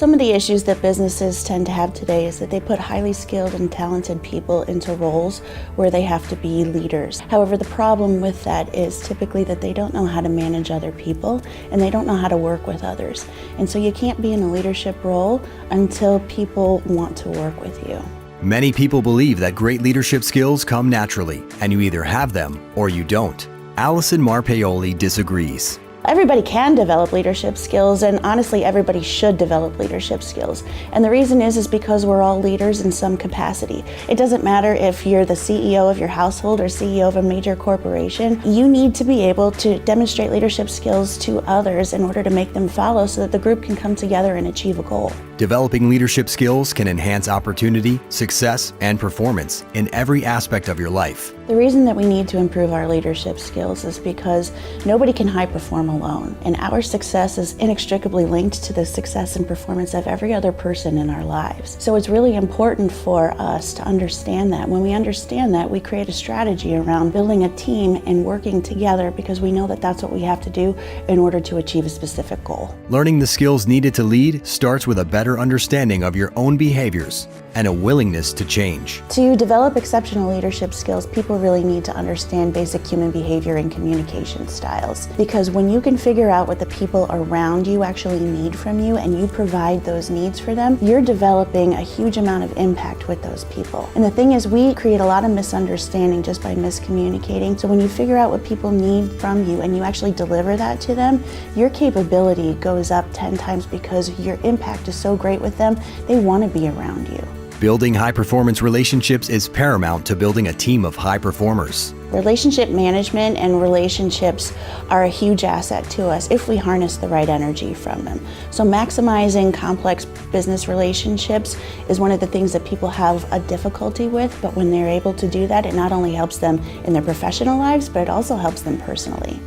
Some of the issues that businesses tend to have today is that they put highly skilled and talented people into roles where they have to be leaders. However, the problem with that is typically that they don't know how to manage other people and they don't know how to work with others. And so you can't be in a leadership role until people want to work with you. Many people believe that great leadership skills come naturally, and you either have them or you don't. Allison MIIILeadership disagrees. Everybody can develop leadership skills, and honestly, everybody should develop leadership skills. And the reason is because we're all leaders in some capacity. It doesn't matter if you're the CEO of your household or CEO of a major corporation. You need to be able to demonstrate leadership skills to others in order to make them follow so that the group can come together and achieve a goal. Developing leadership skills can enhance opportunity, success, and performance in every aspect of your life. The reason that we need to improve our leadership skills is because nobody can high perform alone, and our success is inextricably linked to the success and performance of every other person in our lives. So it's really important for us to understand that. When we understand that, we create a strategy around building a team and working together because we know that that's what we have to do in order to achieve a specific goal. Learning the skills needed to lead starts with a better understanding of your own behaviors and a willingness to change. To develop exceptional leadership skills, people really need to understand basic human behavior and communication styles. Because when you can figure out what the people around you actually need from you and you provide those needs for them, you're developing a huge amount of impact with those people. And the thing is, we create a lot of misunderstanding just by miscommunicating. So when you figure out what people need from you and you actually deliver that to them, your capability goes up 10 times because your impact is so great with them, they want to be around you. Building high-performance relationships is paramount to building a team of high performers. Relationship management and relationships are a huge asset to us if we harness the right energy from them. So maximizing complex business relationships is one of the things that people have a difficulty with, but when they're able to do that, it not only helps them in their professional lives, but it also helps them personally.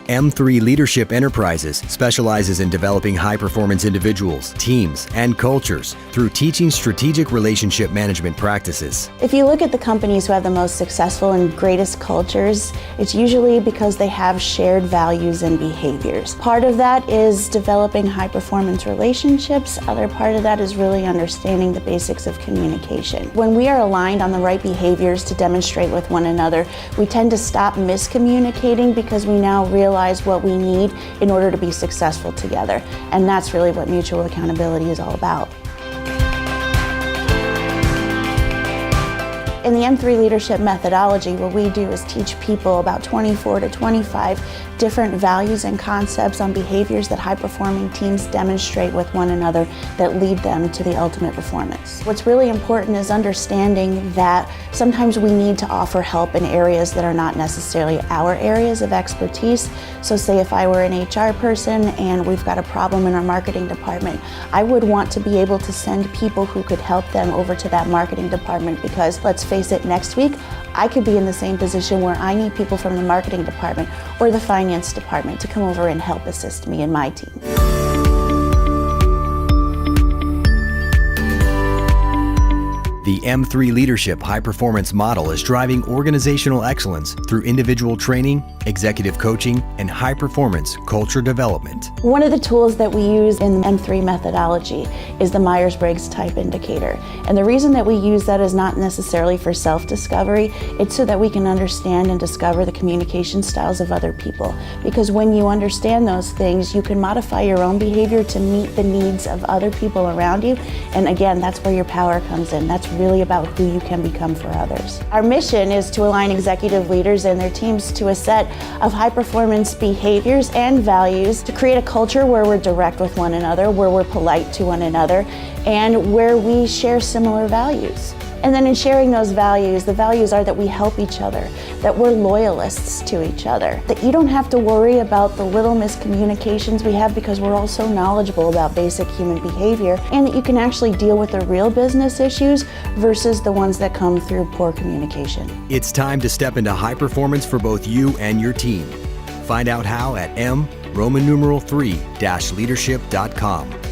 M3 Leadership Enterprises specializes in developing high-performance individuals, teams, and cultures through teaching strategic relationship management practices. If you look at the companies who have the most successful and greatest cultures, it's usually because they have shared values and behaviors. Part of that is developing high-performance relationships. Other part of that is really understanding the basics of communication. When we are aligned on the right behaviors to demonstrate with one another, we tend to stop miscommunicating because we now realize what we need in order to be successful together. And that's really what mutual accountability is all about. In the M3 leadership methodology, what we do is teach people about 24 to 25 different values and concepts on behaviors that high-performing teams demonstrate with one another that lead them to the ultimate performance. What's really important is understanding that sometimes we need to offer help in areas that are not necessarily our areas of expertise. So say if I were an HR person and we've got a problem in our marketing department, I would want to be able to send people who could help them over to that marketing department because, let's face it, next week I could be in the same position where I need people from the marketing department or the finance department to come over and help assist me and my team. The M3 Leadership High Performance Model is driving organizational excellence through individual training, executive coaching, and high-performance culture development. One of the tools that we use in the M3 methodology is the Myers-Briggs Type Indicator. And the reason that we use that is not necessarily for self-discovery, it's so that we can understand and discover the communication styles of other people. Because when you understand those things, you can modify your own behavior to meet the needs of other people around you. And again, that's where your power comes in. That's really about who you can become for others. Our mission is to align executive leaders and their teams to a set of high-performance behaviors and values to create a culture where we're direct with one another, where we're polite to one another, and where we share similar values. And then in sharing those values, the values are that we help each other, that we're loyalists to each other, that you don't have to worry about the little miscommunications we have because we're all so knowledgeable about basic human behavior, and that you can actually deal with the real business issues versus the ones that come through poor communication. It's time to step into high performance for both you and your team. Find out how at M3-leadership.com.